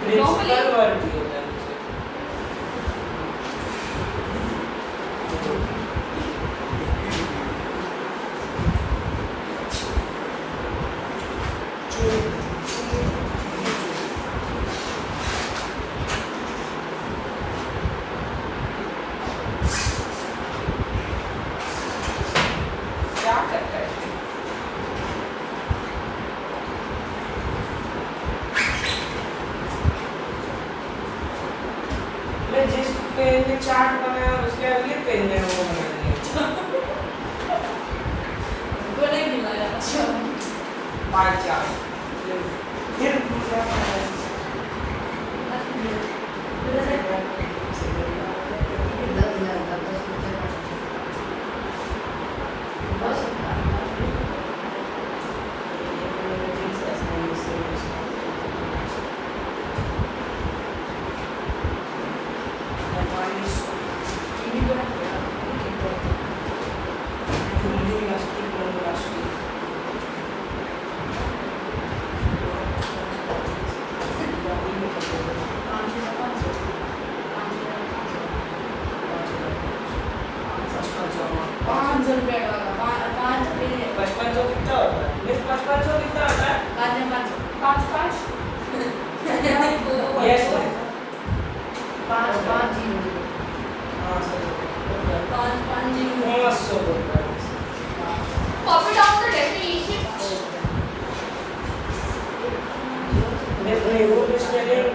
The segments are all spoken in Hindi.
प्रिंसिपल वर्ब भी होता है जिस पेन में चार्ट बनाया उसके अगले पेन में वो बना दिया वो नहीं मिला अच्छा बाय चार्ट फिर पूरा Copy down the definition. Definitely, who is telling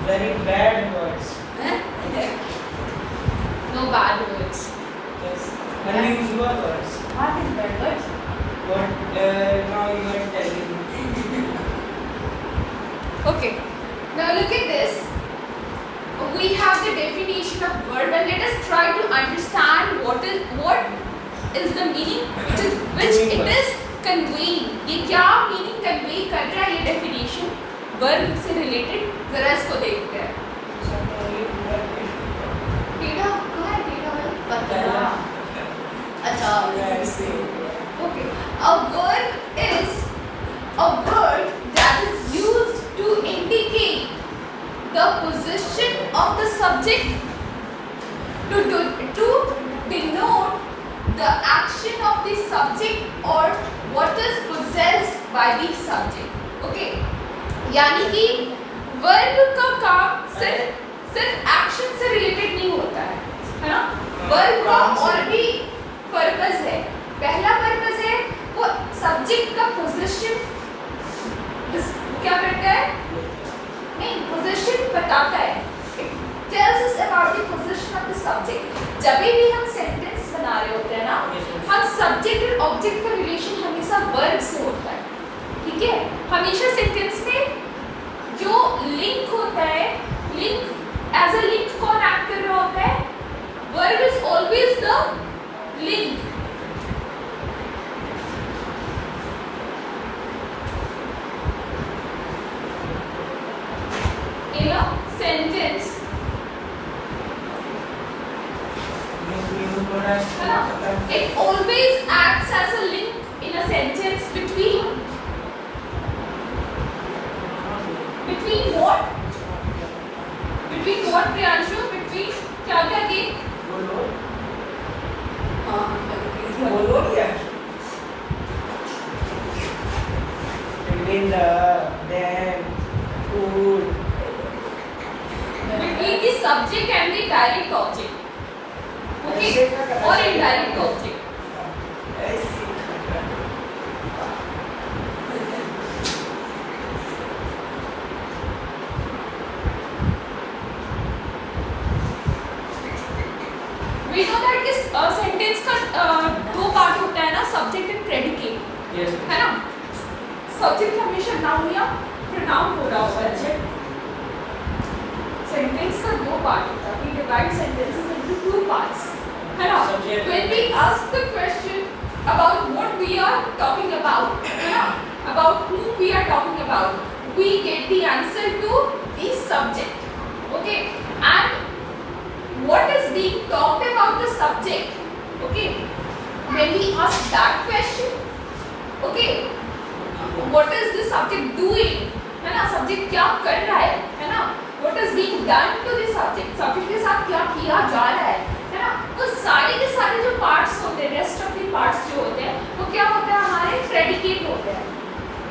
very bad words? No bad words. Yes, unusual words. What is bad words? What now you are telling me? Okay. Now look at this. We have the definition of verb and let us try to understand what is the meaning which it is conveying. ये क्या meaning convey कर रहा है ये definition verb से related जरा इसको देखते हैं. टेढ़ा कहाँ है टेढ़ा वाला? पतला. अच्छा. Okay. A verb is a word that is used to indicate the position of the subject to denote the action of the subject or what is possessed by the subject. Okay. यानी कि verb का काम सिर्फ action से related नहीं होता है ना? verb का और भी purpose है. पहला purpose है वो subject का position क्या करता है? नहीं, position बताता है. It tells us about the position of the subject. जब भी हम sentence बना रहे होते हैं ना, हम subject और object का relation हमेशा verb से होता है. ठीक है? हमेशा sentence में जो link होता है, link as a link कौन act कर रहा होता है? Verb is always the link. In a sentence, it always acts as a link in a sentence between what? Between what, Priyanshu? Between क्या क्या की? बोलो क्या? Between the them, food. Between the subject and the direct object. Okay? Or indirect object. We know that this sentence का दो पार्ट होता है ना, subject and predicate. Yes. है ना? Subject हमेशा noun या pronoun हो रहा होता है. Sentence का दो पार्ट होता है. We divide sentences into two parts. है ना? When we ask the question about what we are talking about, है ना? About whom we are talking about, we get the answer to the subject. Okay? And what is being talked about the subject? Okay? When we ask that question, okay? What is the subject doing? है ना, सब्जेक्ट क्या कर रहा है ना, what is being done to the subject, subject के साथ क्या किया जा रहा है ना, वो सारे के सारे जो पार्ट्स होते हैं, रेस्ट ऑफ द पार्ट्स जो होते हैं वो क्या होता है, हमारे प्रेडिकेट होते हैं,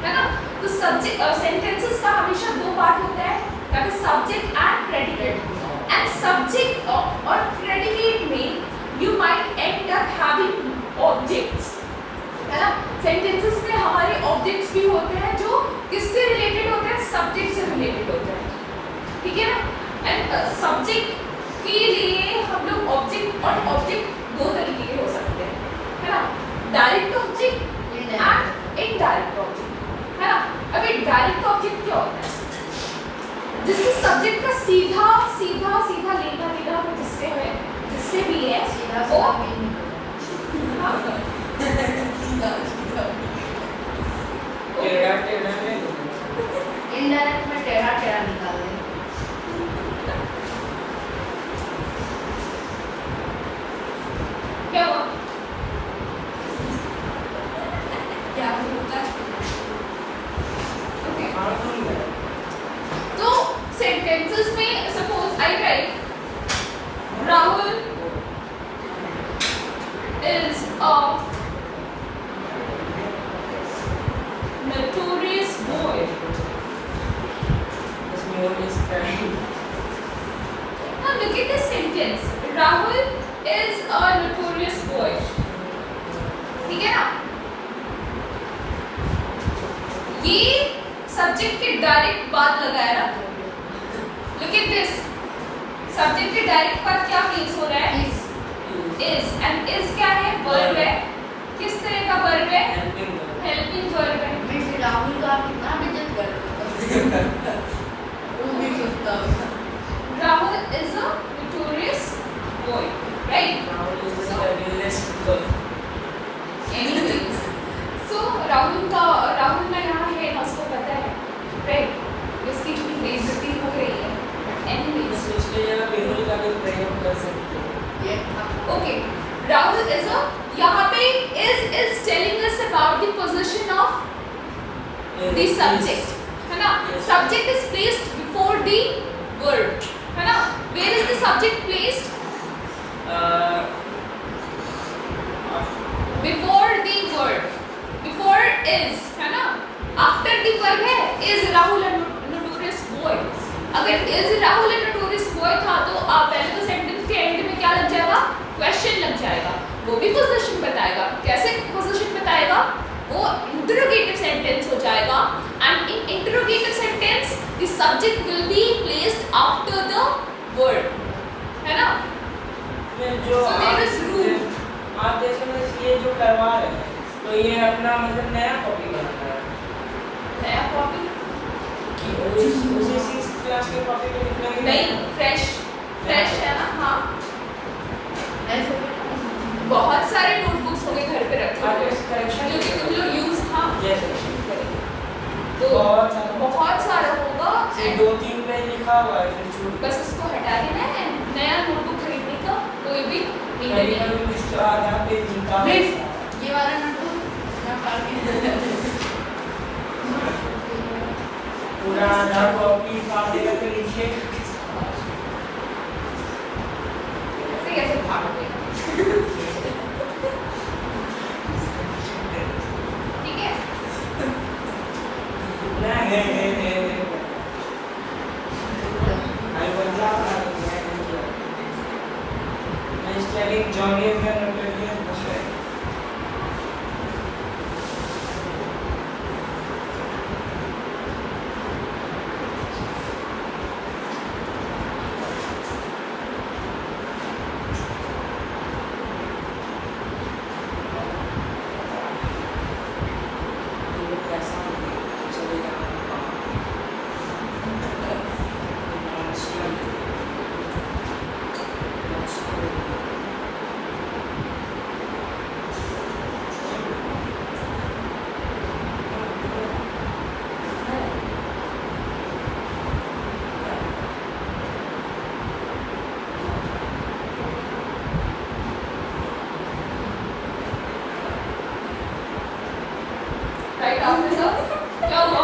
है ना। तो सब्जेक्ट सेंटेंसेस का हमेशा दो पार्ट होता है, that is subject and predicate, and subject और प्रेडिकेट में you might and up having objects, है ना। सेंटेंसेस में हमारे ऑब्जेक्ट्स भी होते हैं जो किससे रिलेटेड होते हैं, सब्जेक्ट से रिलेटेड होते हैं, ठीक है ना। एंड सब्जेक्ट के लिए हम लोग ऑब्जेक्ट और ऑब्जेक्ट दो तरीके के हो सकते हैं, है ना, direct object and indirect object, है ना। अब एक डायरेक्ट ऑब्जेक्ट क्या होता है, जिससे सब्जेक्ट का सीधा सीधा सीधा लेना देना हो, जिससे भी है वो इनडायरेक्ट में टेढ़ा टेढ़ा निकाल दें। क्या हुआ, क्या होता है? ओके। हाँ तो नहीं है। तो सेंटेंसेस में suppose I right Rahul is a notorious boy. इसमें और इस kind Now look at this sentence. Rahul is a notorious boy. ठीक है ना? ये सब्जेक्ट के डायरेक्ट बाद लगाया ना। Look at this. सब्जेक्ट के डायरेक्ट बाद क्या प्लेस हो रहा है? Is and is क्या है, वर्ब है, किस तरह का वर्ब है, helping them. हेल्पिंग वर्ब है। मैं श्री राहुल का कितना बेइज्जत करता हूँ। वो भी सोचता होगा। Rahul is a notorious boy, right? Rahul is the realist girl. Anyways, so Rahul ना यहाँ है ना, उसको पता है, right? उसकी थोड़ी बेइज्जती हो रही है। Anyways, बस उसके जगह मेहुल का भी प्रयोग कर सकते हैं. ये था। okay. Rahul is a, यहाँ पे is telling us about the position of the subject, है ना? Yes. Subject is placed before the verb, है ना? Where is the subject placed? Before the verb. Before is, है ना? After the verb है is Rahul a notorious boy. अगर is Rahul a notorious boy था तो आप पहले तो सेंटेंस के एंड में क्या लग जाएगा, क्वेश्चन लग जाएगा, वो भी पोजीशन बताएगा। कैसे पोजीशन बताएगा, वो इंटरोगेटिव सेंटेंस हो जाएगा, and in interrogative sentence the subject will be placed after the verb, है ना। जो So there is rule. आप जैसे में ये जो करवा रहे हैं तो ये अपना मतलब नया कॉपी बना रहा है नया कॉपी कि उसी 6th क्लास के कॉपी में लिखना ही नहीं, फ्रेश है ना। हाँ, ऐसे बहुत सारे नोटबुक्स होंगे घर पे रखे आप हुए इस करेक्शन जो कि तुम लोग यूज, हाँ, जैसे तो बहुत सारा होगा, ये 2-3 पे लिखा हुआ है फिर छूट बस उसको हटा देना है, नया नोटबुक खरीदने का कोई भी कभी नीड नहीं। कभी मिस्टर आधा पेज निकाल ये वाला नोटबुक मैं फाड़ के पूरा आधा कॉपी फाड़ देगा तो लिखिए ऐसे कैसे फाड़ोगे, ठीक है। ना है I was not I was telling Johnny is a notorious boy. Right, आपने तो क्या हुआ,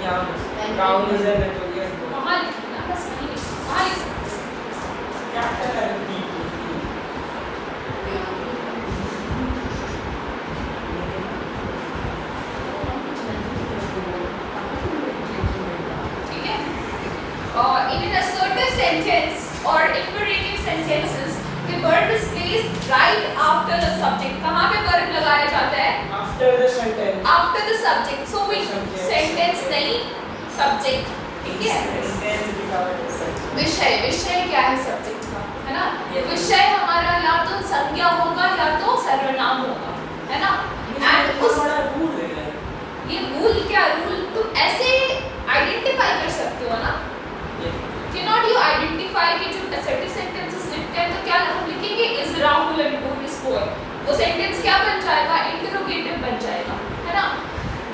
यहाँ गाँव में से तो ये वहाँ लिखी ना, बस वहीं लिखी, वहाँ लिख सकते हो। क्या कर रहा है ठीक है? और in an assertive sentence or imperative sentences, the verb is placed right after the subject. कहाँ पे verb लगाया जाता है? after the sentence After the subject. So we sentence नहीं, subject. ठीक है? विषय, विषय क्या है subject का, है ना? विषय हमारा या तो संज्ञा होगा या तो सर्वनाम होगा, है ना? And उस रूल है ये रूल क्या रूल तुम ऐसे आइडेंटिफाई कर सकते हो ना? Cannot you identify कि जो assertive sentences लिखते हैं तो क्या हम लिखेंगे is Rahul and who is poor, वो सेंटेंस क्या बन जाएगा? इंटरोगेटिव बन जाएगा, है ना?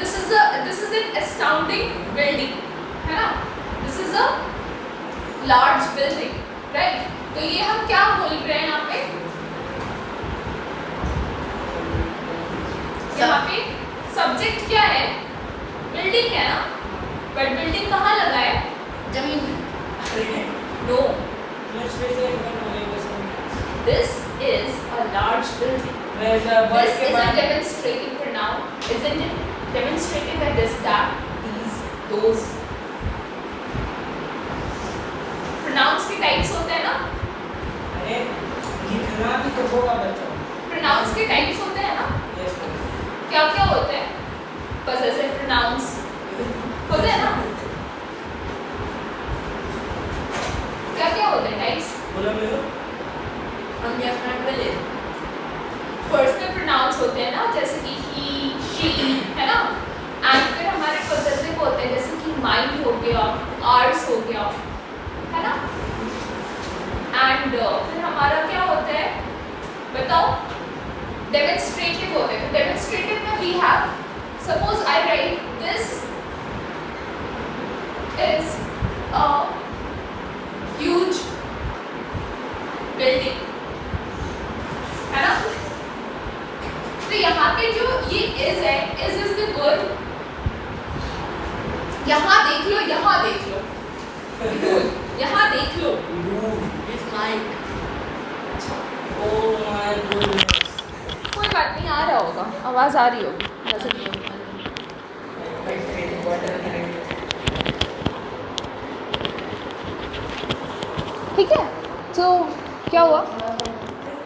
This is an astounding building, है ना? This is a large building, right? तो ये हम क्या बोल रहे हैं यहाँ पे? यहाँ पे सब्जेक्ट क्या है? बिल्डिंग है ना? बट बिल्डिंग कहाँ लगा है? जमीन में। No. let's face it This is a large building. there's a word This के is a बाद demonstrative pronoun, isn't it? Demonstrative है this, that, these, those. Pronouns के types होते हैं ना? अरे लिखना भी तो होगा बच्चों Pronouns के types होते हैं ना? yes क्या क्या होते हैं? Possessive pronouns होते हैं ना? क्या क्या होते हैं types? बोलो मेरे हम क्या फ्रेंड पे ले Personal pronouns होते हैं ना, जैसे कि he, she, है ना? And फिर हमारे possessive होते हैं जैसे कि mine हो गया, ours हो गया, है ना? And फिर हमारा क्या होता है? बताओ? Demonstrative होते हैं। Demonstrative में we have, suppose I write this is a huge building, है ना? तो यहाँ पे जो ये is है, is the verb. यहाँ देख लो, यहाँ देख लो, यहाँ देख लो। Is mike. oh my goodness कोई बात नहीं, आ रहा होगा, आवाज़ आ रही होगी। वैसे ठीक है, तो क्या हुआ?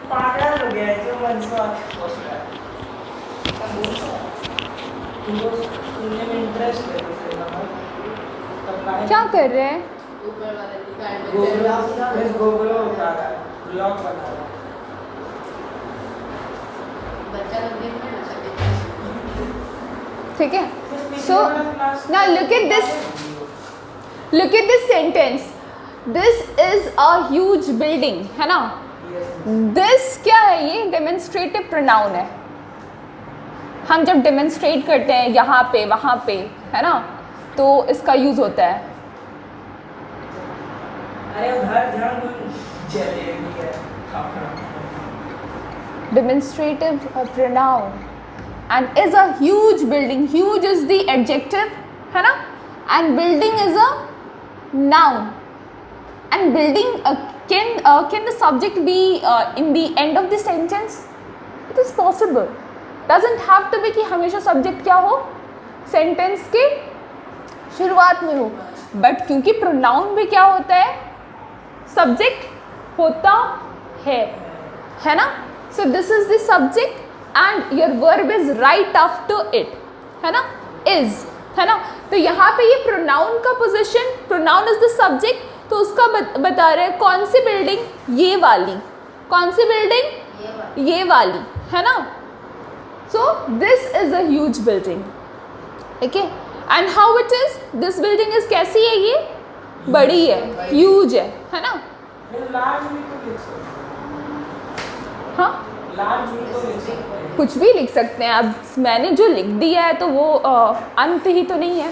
पागल हो गया है जो मनसा तुमको सुनने में इंटरेस्ट है उसे तब काहे क्या कर रहे हैं? ऊपर वाले दुकान पे गोगलो उठा रहा है ब्लॉग बना रहा है बच्चा लोग देख नहीं सकते। ठीक है, so now look at this sentence. This is a huge building, है ना? This क्या है? ये demonstrative pronoun है। हम जब demonstrate करते हैं यहाँ पे वहाँ पे, है ना, तो इसका यूज होता है। अरे उधर ध्यान दो जलेबी है Demonstrative pronoun and is a huge building. Huge is the adjective, है ना? And building is a noun. And building can the subject be in the end of the sentence? It is possible. Doesn't have to be कि हमेशा subject क्या हो? Sentence के शुरुआत में हो. But क्योंकि pronoun भी क्या होता है? Subject होता है ना? So this is the subject and your verb is right after it, है ना? Is, है ना? तो यहाँ पे ये pronoun का position, pronoun is the subject, तो उसका बता रहे हैं कौन सी बिल्डिंग? ये वाली। कौन सी बिल्डिंग? ये वाली, है ना? So this is a huge building, okay? And how it is? This building is कैसी है ये? बड़ी है, huge है ना? लार्ज भी तो लिख सकते हाँ, लार्ज भी तो लिख सकते हैं कुछ भी लिख सकते हैं। अब मैंने जो लिख दिया है तो वो अंत ही तो नहीं है,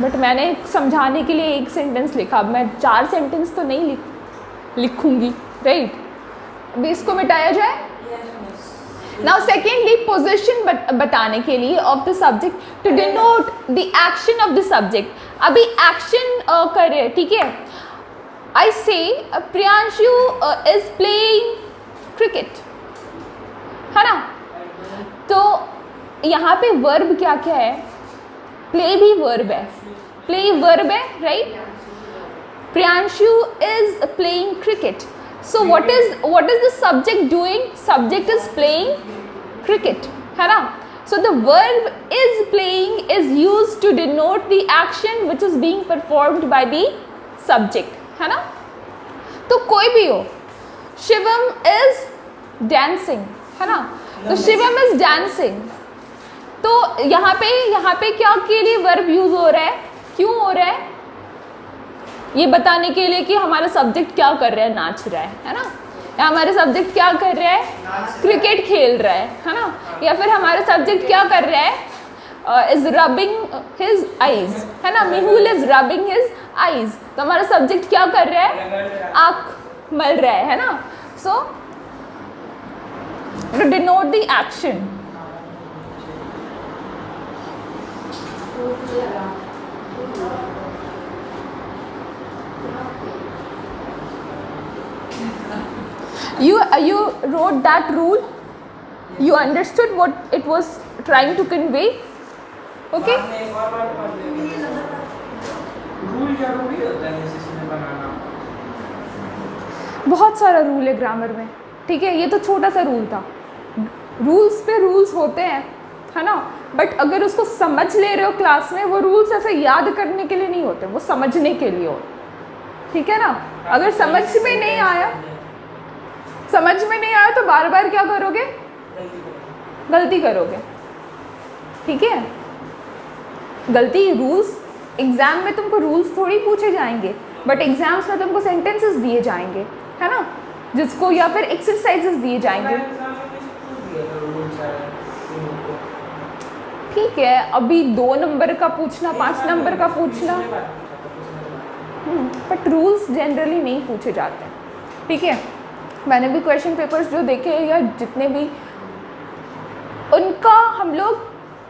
बट मैंने समझाने के लिए एक सेंटेंस लिखा। अब मैं 4 सेंटेंस तो नहीं लिखूंगी, राइट? अभी इसको मिटाया जाए, नाउ सेकेंडली पोजिशन बताने के लिए of the subject to denote the action of the subject. अभी एक्शन कर रहे हैं, ठीक है। आई से प्रियांशु इज प्लेइंग क्रिकेट, है ना। तो यहाँ पे वर्ब क्या क्या है, प्ले भी वर्ब है, प्ले वर्ब है, right. Priyanshu is playing cricket, so what is the subject doing? Subject is playing cricket, है ना। So the verb is playing is used to denote the action which is being performed by the subject, है ना। तो कोई भी हो, शिवम is dancing, है ना। तो शिवम is dancing, तो यहाँ पे क्या के लिए वर्ब यूज हो रहा है, क्यों हो रहा है, ये बताने के लिए कि हमारा सब्जेक्ट क्या कर रहा है, नाच रहा है ना। या हमारे सब्जेक्ट क्या कर रहा है, क्रिकेट खेल रहा है ना। या फिर हमारा सब्जेक्ट क्या कर रहा है, इज रबिंग हिज आईज, है ना। Mehul is rubbing his eyes, तो हमारा सब्जेक्ट क्या कर रहा है, आँख मल रहा है ना। So to denote the action. You wrote that rule, you understood what it was trying to convey, okay। Rule जरूरी होता है इसमें बनाना, बहुत सारा रूल है ग्रामर में, ठीक है। ये तो छोटा सा रूल था, रूल्स पे रूल्स होते हैं, है ना। बट अगर उसको समझ ले रहे हो क्लास में, वो रूल्स ऐसे याद करने के लिए नहीं होते, वो समझने के लिए होते, ठीक है ना। अगर समझ में नहीं आया तो बार बार क्या करोगे, गलती करोगे, ठीक है। गलती, रूल्स, एग्जाम में तुमको रूल्स थोड़ी पूछे जाएंगे, बट एग्जाम्स में तुमको सेंटेंसेस दिए जाएंगे, है ना, जिसको या फिर एक्सरसाइजेस दिए जाएंगे, ठीक है। अभी 2 नंबर का पूछना, 5 नंबर का पूछना, बट रूल्स जनरली नहीं पूछे जाते, ठीक है। मैंने भी क्वेश्चन पेपर्स जो देखे या जितने भी, उनका हम लोग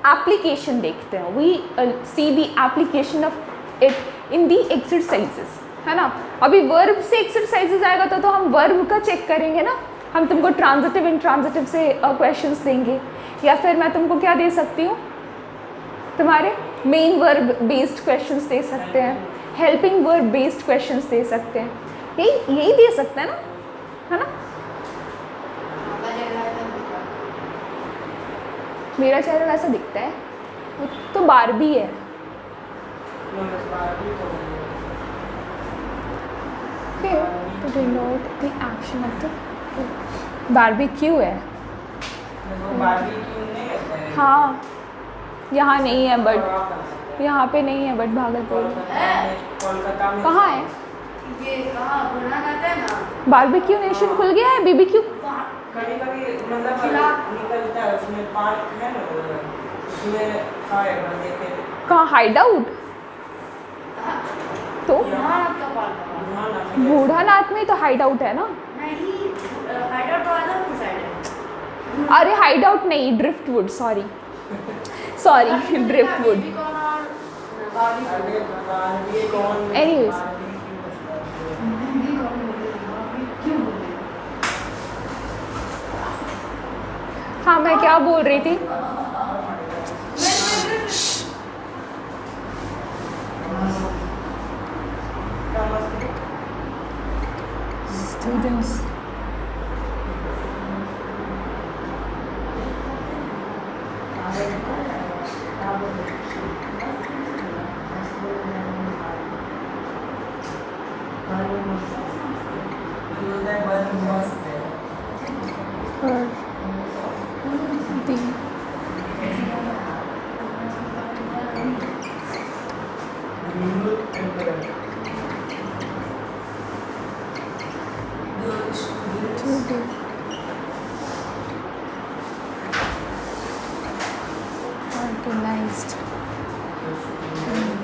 एप्लीकेशन देखते हैं, we see the application of it in the exercises, है ना। अभी वर्ब से एक्सरसाइजेस आएगा तो हम वर्ब का चेक करेंगे ना। हम तुमको ट्रांजिटिव इंट्रांजिटिव से क्वेश्चंस देंगे, या फिर मैं तुमको क्या दे सकती हूँ, तुम्हारे मेन वर्ब बेस्ड क्वेश्चंस दे सकते हैं, हेल्पिंग वर्ब बेस्ड क्वेश्चंस दे सकते हैं, यही दे सकते हैं ना, है ना। मेरा चेहरा वैसा दिखता है, वो तो बारबी है। To denote the action of the barbecue है, हाँ यहाँ नहीं है, बट यहाँ पे नहीं है, बट भागलपुर कहाँ है, ये कहाँ बुना आता है ना, बारबेक्यू नेशन खुल गया है, बीबीक्यू कभी मतलब निकलता है, उसमें पार्क है ना, उसमें खाएगा, देखे कहाँ, हाइड आउट, तो बूढ़ानाथ में तो हाइड आउट है ना। नहीं, हाइड आउट वाला की साइड है। अरे हाइड आउट नहीं, ड्रिफ्टवुड, सॉरी ड्रिफ्टवुड। एनीवेज, हाँ मैं क्या बोल रही थी, students organized and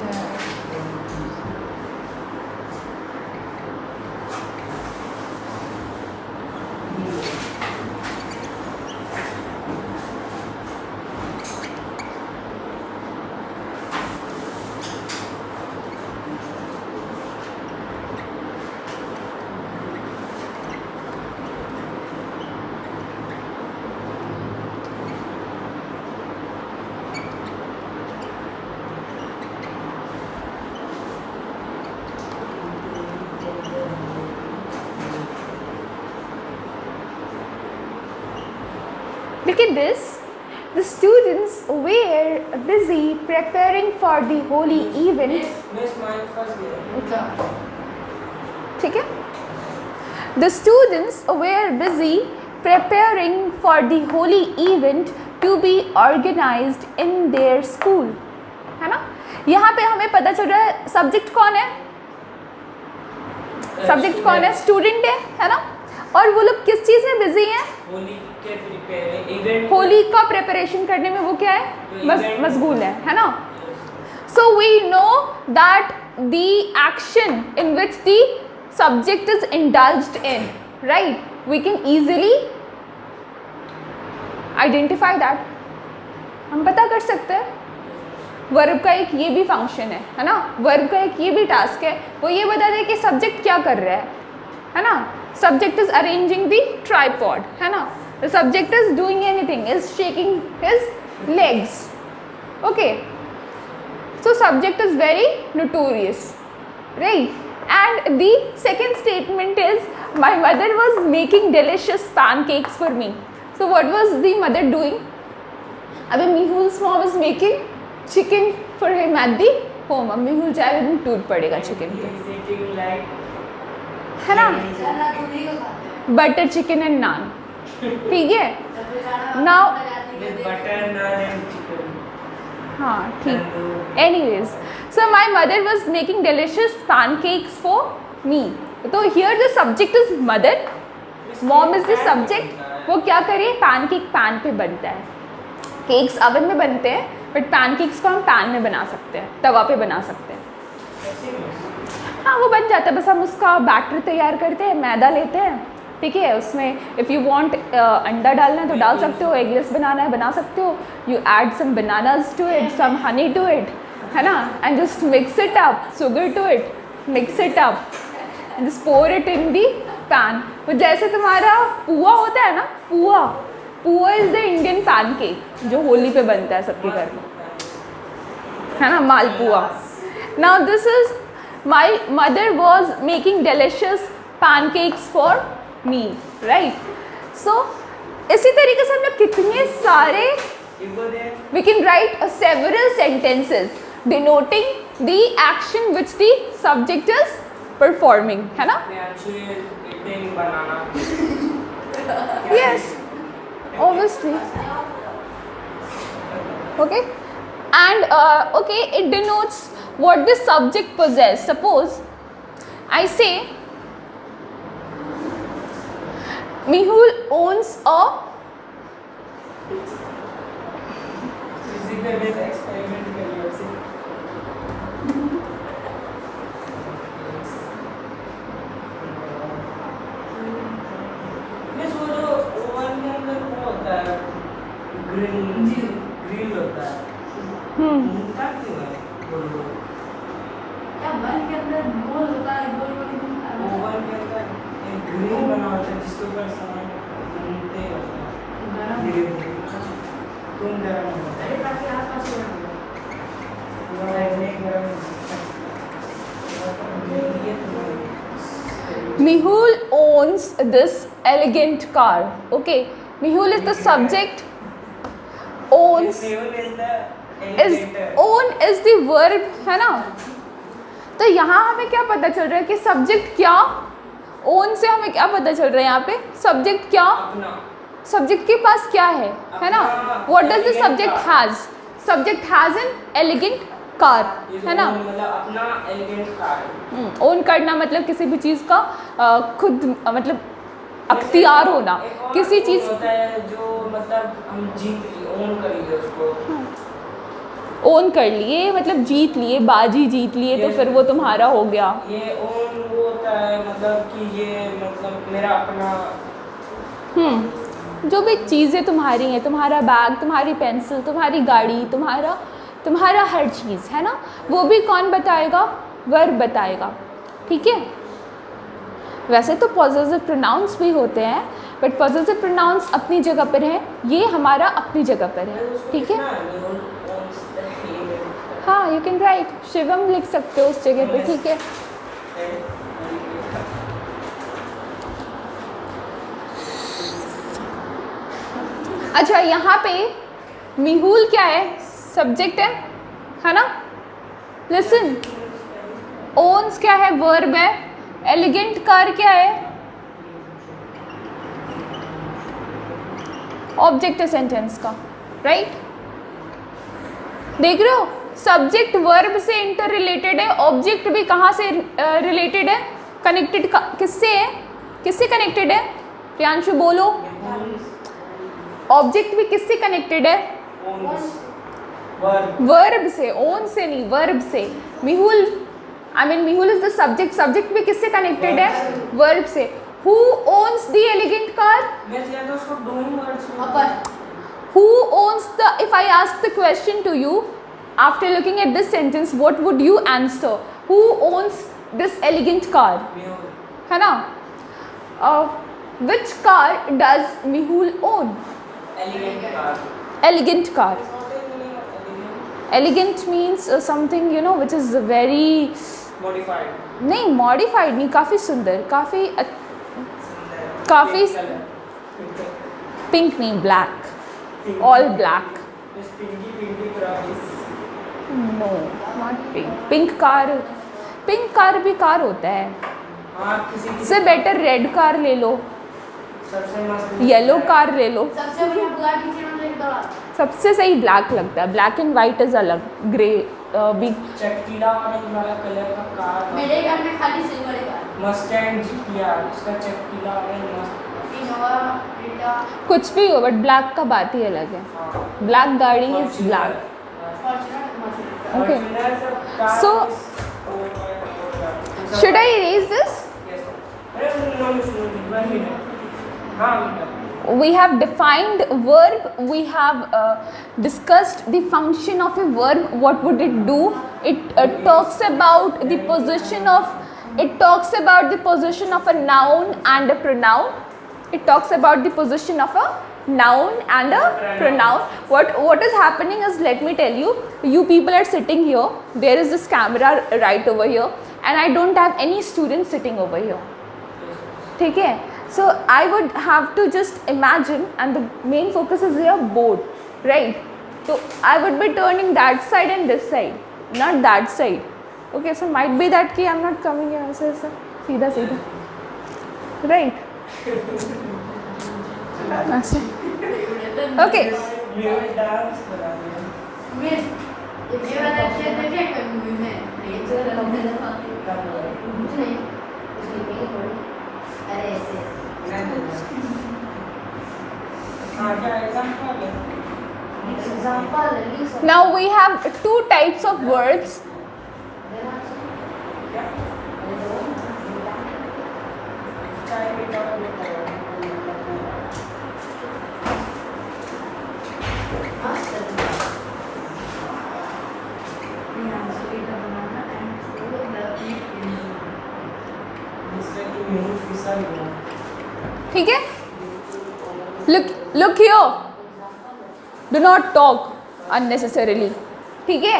look at this. The students were busy preparing for the holy event. Miss mic फंस गया। ठीक है? The students were busy preparing for the holy event to be organized in their school. है ना? यहाँ पे हमें पता चल रहा है सब्जेक्ट कौन है? सब्जेक्ट कौन है? स्टूडेंट है ना? और वो लोग किस चीज़ में बिजी हैं? होली के प्रिपेयर इवेंट, होली का प्रिपरेशन करने में वो क्या है? मशगूल है ना? So we know that the action in which the subject is indulged in, right? We can easily identify that. हम पता कर सकते हैं वर्ब का एक ये भी फंक्शन है ना? वर्ब का एक ये भी टास्क है, वो ये बता दे कि सब्जेक्ट क्या कर रहा है ना? Subject is arranging the tripod, है ना? The subject is doing anything, is shaking his legs. Okay, so subject is very notorious, right? And the second statement is my mother was making delicious pancakes for me. So what was the mother doing? Abhi Mehul's mom is making chicken for him at the home. अब Mehul जाए तो टूट पड़ेगा चिकन पे, है ना? बटर चिकन एंड नान, ठीक है? Now butter naan and chicken. हाँ ठीक. Anyways, so my mother was making delicious pancakes for me. तो here the subject is mother, mom is the subject. वो क्या करिए? पैनकेक पैन पे बनता है. केक्स अवन में बनते हैं, बट पैनकेक्स को हम पैन में बना सकते हैं, तवा पे बना सकते हैं. हाँ वो बन जाता है, बस हम उसका बैटर तैयार करते हैं, मैदा लेते हैं, ठीक है? उसमें इफ़ यू वांट अंडा डालना है तो डाल सकते हो, एगलेस बनाना है बना सकते हो. You add some bananas to it, some honey to it, है ना? And just mix it up, sugar to it, mix it up and just pour it in the pan. वो जैसे तुम्हारा पुआ होता है ना, पुआ इज़ द इंडियन पैनकेक जो होली पे बनता है सबके घर में, है ना? Malpua. Now this is my mother was making delicious pancakes for me, right? So इसी तरीके से हम लोग कितने सारे we can write several sentences denoting the action which the subject is performing, है ना? Yes, obviously. Okay, and okay, it denotes what the subject possess. Suppose I say Mehul owns a grill होता है, घूमता क्यों है? बोलो क्या मन के अंदर गोल होता है, गोल ओवन के अंदर एक ग्रिल बना होता है जिसके ऊपर सामान घूमते रहता है, गरम तुम गरम होता है, अरे ताकि आसपास हो रहा Mehul owns this elegant car. Okay, Mehul is the subject. Owns is own is the verb, है ना? तो यहाँ हमें क्या पता चल रहा है कि सब्जेक्ट क्या, ओन से हमें क्या पता चल रहा है यहाँ पे? सब्जेक्ट क्या, सब्जेक्ट के पास क्या है ना? What does the subject has? Subject has an elegant car, है ना? मतलब अपना एलिगेंट कार. ओन करना मतलब किसी भी चीज़ का खुद मतलब अख्तियार होना, किसी चीज़ होता है जो मतलब हम जीत लिए, ओन कर लिए उसको. ओन कर लिए मतलब जीत लिए, बाजी जीत लिए, तो फिर वो तुम्हारा हो गया. ये ओन वो होता है मतलब कि ये मतलब मेरा अपना. जो भी चीज़ें तुम्हारी हैं, तुम्हारा बैग, तुम्हारी पेंसिल, तुम्हारी गाड़ी, तुम्हारा हर चीज़, है ना? वो भी कौन बताएगा? वर्ब बताएगा, ठीक है? वैसे तो पॉसेसिव प्रोनाउंस भी होते हैं, बट पॉसेसिव प्रोनाउंस अपनी जगह पर है, ये हमारा अपनी जगह पर है, ठीक है? हाँ, यू कैन राइट शिवम लिख सकते हो उस जगह पे, ठीक है? अच्छा यहाँ पे मिहुल क्या है? सब्जेक्ट है ना? लिसन, ओन्स क्या है? वर्ब है। एलिगेंट कार क्या है? ऑब्जेक्ट है सेंटेंस का, राइट? देख रहे हो, सब्जेक्ट वर्ब से इंटर रिलेटेड है, ऑब्जेक्ट भी कहाँ से रिलेटेड है? कनेक्टेड किससे है? किससे कनेक्टेड है? प्रियांशु बोलो। ऑब्जेक्ट भी किससे कनेक्टेड है? वर्ब से, ओन से नहीं, वर्ब से। Mihul, I mean Mihul is the subject, subject भी किससे कनेक्टेड है? वर्ब से। Who owns the elegant car? Who owns the, if I ask the question to you, after looking at this sentence, what would you answer? Who owns this elegant car? है ना? Which car does Mehul own? Elegant car. Elegant means something, you know, which is very modified. नहीं, modified नहीं, काफ़ी सुंदर, काफ़ी पिंक नहीं, black, all black. No, not pink. Pink car भी कार होता है। से बेटर रेड कार ले लो, येलो कार ले लो। सबसे सही ब्लैक लगता है, ब्लैक एंड वाइट इज अलग, ग्रे भी। चटकीला ऑरेंज वाला कलर का कार मेरे घर में खाली सिल्वर है। मस्टैंग जीटीआर, उसका चटकीला ऑरेंज मस्त। कुछ भी हो, बट ब्लैक का बात ही अलग है। ब्लैक गाड़ी is black. Okay. So, should I erase this? We have defined verb, we have discussed the function of a verb, what would it do. It talks about the position of, it talks about the position of a noun and a pronoun. It talks about the position of a noun and a pronoun. What is happening is, let me tell you, you people are sitting here, there is this camera right over here, and I don't have any students sitting over here. ठीक है? So I would have to just imagine, and the main focus is here board, right? So I would be turning that side and this side, not that side. Okay, so might be that कि I'm not coming here, ऐसे सीधा सीधा, right? ऐसे, okay. Now we have two types of words. ठीक है? Look here. Do not talk unnecessarily. ठीक है?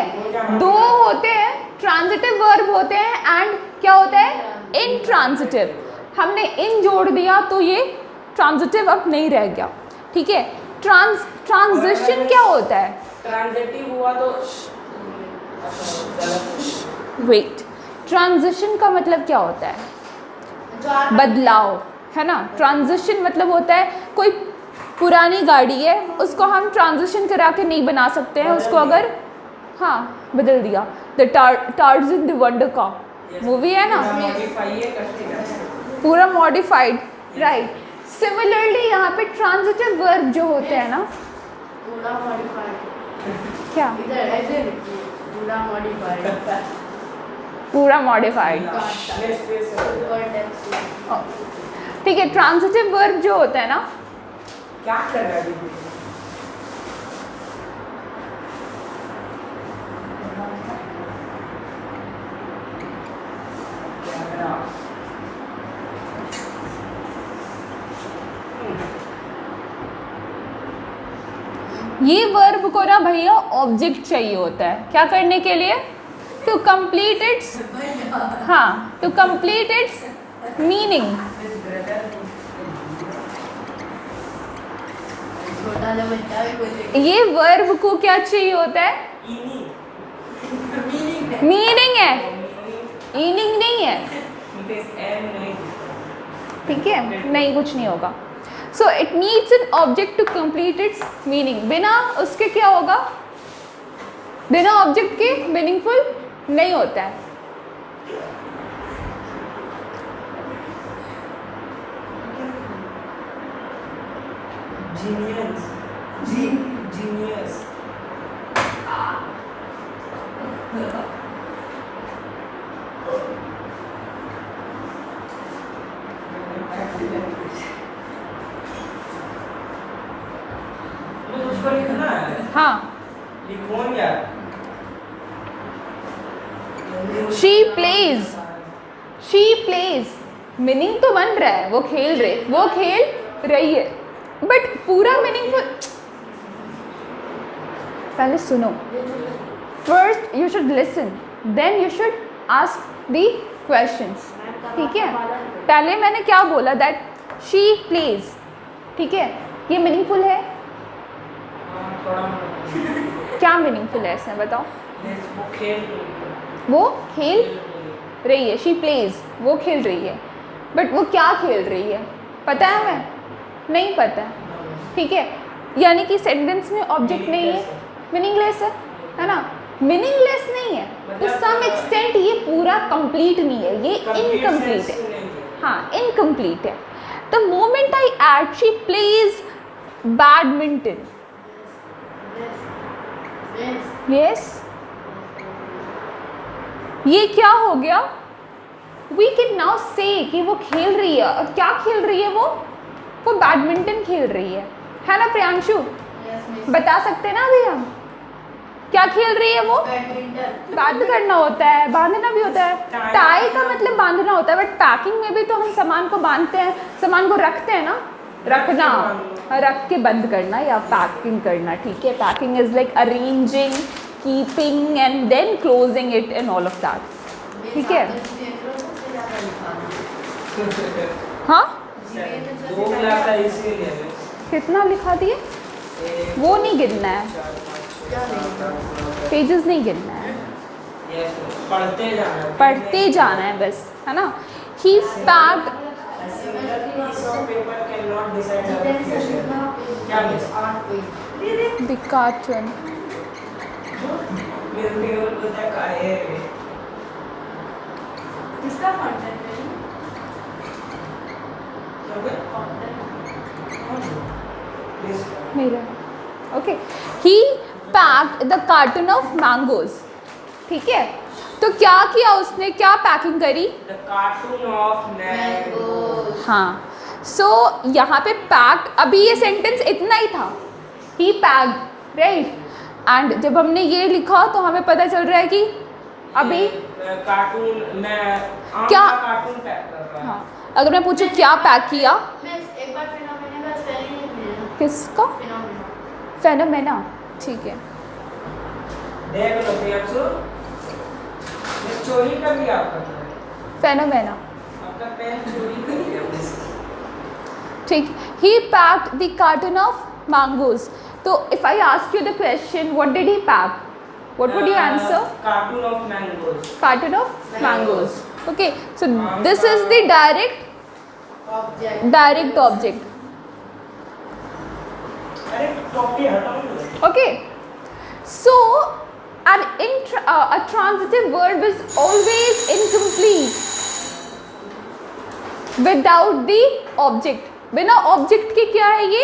दो होते हैं, ट्रांजिटिव वर्ब होते हैं एंड क्या होता है? इनट्रांजिटिव। हमने इन जोड़ दिया तो ये ट्रांजिटिव अब नहीं रह गया। ठीक है? ट्रांजिशन क्या होता है? ट्रांजिटिव हुआ तो वेट, ट्रांजिशन का मतलब क्या होता है? बदलाव, है ना? ट्रांजिशन मतलब होता है कोई पुरानी गाड़ी है, उसको हम ट्रांजिशन करा के नहीं बना सकते हैं उसको, अगर हाँ बदल दिया। द टार्ज़न द वंडर का मूवी है ना, पूरा मॉडिफाइड, राइट? सिमिलरली यहाँ पे ट्रांजिटिव वर्ब जो होते हैं ना, पूरा मॉडिफाइड, क्या पूरा मॉडिफाइड, पूरा मॉडिफाइड। ठीक है, ट्रांजिटिव वर्ब जो होता है ना, क्या कर रहा है? ये वर्ब को ना भैया ऑब्जेक्ट चाहिए होता है, क्या करने के लिए? टू कंप्लीट इट्स, हाँ, टू कंप्लीट इट्स मीनिंग। दादा बच्चा भी बोलेगा। ये वर्ब को क्या चाहिए होता है? मीनिंग है, मीनिंग नहीं है। ठीक है, नहीं कुछ नहीं होगा। So it needs an object to complete its meaning. बिना उसके क्या होगा? बिना ऑब्जेक्ट के मीनिंगफुल नहीं होता है। जीनियस उसको लिखना है। हाँ, लिखो यार। She plays, she plays, meaning तो बन रहा है, वो खेल रही है, बट पूरा मीनिंगफुल। पहले सुनो, first you should listen, then you should ask the questions. ठीक है, पहले मैंने क्या बोला? That she plays. ठीक है, ये मीनिंगफुल है? क्या मीनिंगफुल है इसमें बताओ? वो खेल रही है, शी प्लेज, वो खेल रही है, बट वो क्या खेल रही है पता है? हमें नहीं पता है। ठीक है, यानी कि सेंटेंस में ऑब्जेक्ट नहीं है, मीनिंगलेस है ना? मीनिंगलेस नहीं है, टू सम एक्सटेंट ये पूरा कंप्लीट नहीं है, ये इनकम्प्लीट है। हाँ, इनकम्प्लीट है। The moment I add she plays badminton. Yes, ये क्या हो गया? वी कैन नाउ से कि वो खेल रही है, और क्या खेल रही है? वो बैडमिंटन खेल रही है ना प्रियांशु? बता सकते ना अभी हम क्या खेल रही है? वो बैडमिंटन। बात करना होता है, बांधना भी होता है। टाई का मतलब बांधना होता है, बट पैकिंग में भी तो हम सामान को बांधते हैं, सामान को रखते हैं ना, रखना, रख के बंद करना या पैकिंग करना। ठीक है, packing is like arranging, keeping and then closing it and all of that. ठीक है, हाँ, कितना लिखा दिए? वो नहीं गिनना है, पेजेस नहीं गिनना है, पढ़ते जाना है बस, है ना? ही पैक्ड द कार्टून। किसका कंटेंट है? मेरा। Okay, he packed the carton of mangoes. ठीक है, तो क्या किया उसने? क्या पैकिंग करी? The cartoon of mangoes. हाँ, सो यहाँ पे पैक्ड, अभी ये सेंटेंस इतना ही था, ही पैक्ड, राइट? एंड जब हमने ये लिखा तो हमें पता चल रहा है कि अभी कार्टून में क्या कार्टून पैक कर रहा है। हाँ, अगर मैं पूछूं क्या पैक किया? मैं एक बार फिनोमेना का स्पेलिंग लिख लेना। किसका? फिनोमेना। फेनोमेना। ठीक है, देख लो प्रियांशु, ये चोरी का भी आप कर रहे हैं। फेनोमेना। आपका पेन चोरी कर लिया। ठीक, he packed the carton of mangoes. तो if I ask you the question what did he pack, what would you answer? Cartoon of mangoes. Cartoon of mangoes. Okay, so this is the direct object. अरे कॉपी हटाओ ना। Okay, so a transitive verb is always incomplete without the object. बिना ऑब्जेक्ट के क्या है ये?